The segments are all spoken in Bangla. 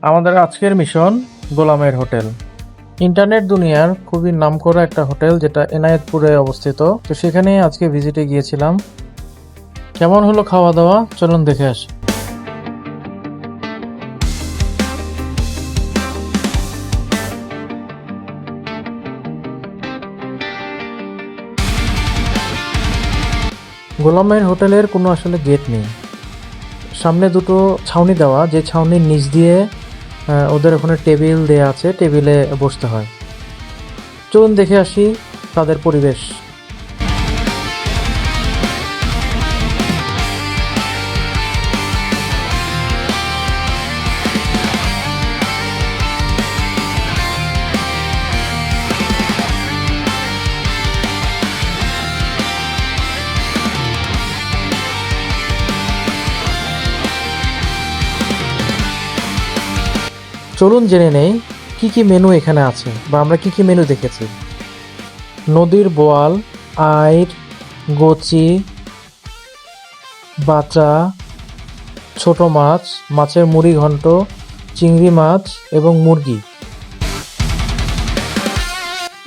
আমাদের আজকের মিশন গোলামের হোটেল। ইন্টারনেট দুনিয়ার খুবই নামকরা একটা হোটেল, যেটা এনায়েতপুরে অবস্থিত। তো সেখানে আজকে ভিজিটে গিয়েছিলাম। কেমন হলো খাওয়া দাওয়া, চলুন দেখে আসি। গোলামের হোটেলের কোনো আসলে গেট নেই, সামনে দুটো ছাউনি দেওয়া, যে ছাউনির নিচ দিয়ে ওদের ওখানে টেবিল দেয়া আছে, টেবিলে বসতে হয়। চলুন দেখে আসি তাদের পরিবেশ। চলুন জেনে নেই কি কি মেনু এখানে আছে, বা আমরা কি কি মেনু দেখেছি। নদীর বোয়াল, আইড়, গচি, বাটা, ছোট মাছ, মাছের মুড়ি ঘন্ট, চিংড়ি মাছ এবং মুরগি।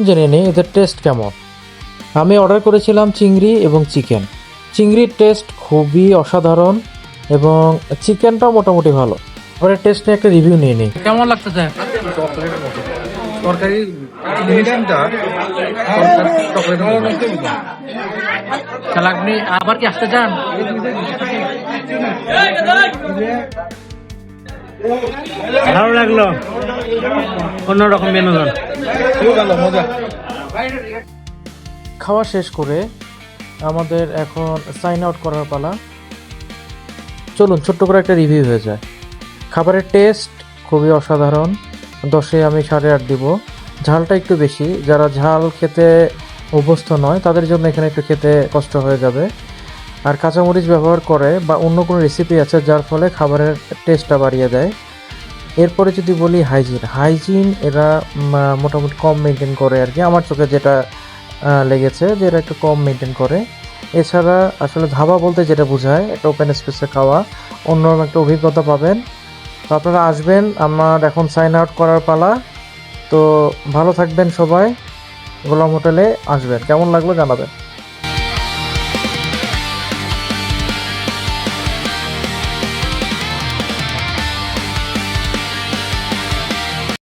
জেনে নেই এদের টেস্ট কেমন। আমি অর্ডার করেছিলাম চিংড়ি এবং চিকেন। চিংড়ির টেস্ট খুবই অসাধারণ এবং চিকেনটাও মোটামুটি ভালো। এবারে টেস্ট নিয়ে একটা রিভিউ নিয়ে নিই। কেমন লাগতেছে তরকারি মিডিয়ামটা তাহলে আপনি আবার কি আসতে চান? ভালো লাগলো, অন্যরকম বিনোদন। মজা। খাওয়া শেষ করে আমাদের এখন সাইন আউট করার পালা। চলুন ছোট্ট করে একটা রিভিউ হয়ে যায়। খাবারের টেস্ট খুবই অসাধারণ, 10-এ আমি 8.5 দিব। ঝালটা একটু বেশি, যারা ঝাল খেতে অভ্যস্ত নয় তাদের জন্য এখানে একটু খেতে কষ্ট হয়ে যাবে। আর কাঁচামরিচ ব্যবহার করে বা অন্য কোনো রেসিপি আছে যার ফলে খাবারের টেস্টটা বাড়িয়ে দেয়। এরপরে যদি বলি হাইজিন এরা মোটামুটি কম মেনটেন করে আর কি, আমার চোখে যেটা লেগেছে যে এরা একটু কম মেনটেন করে। এছাড়া আসলে ধাবা বলতে যেটা বোঝায় একটা ওপেন স্পেসে খাওয়া, অন্যরকম একটা অভিজ্ঞতা পাবেন। তো আপনারা আসবেন, আমার এখন সাইন আউট করার পালা। তো ভালো থাকবেন সবাই, গোলাম হোটেলে আসবেন। কেমন লাগলো জানাবেন।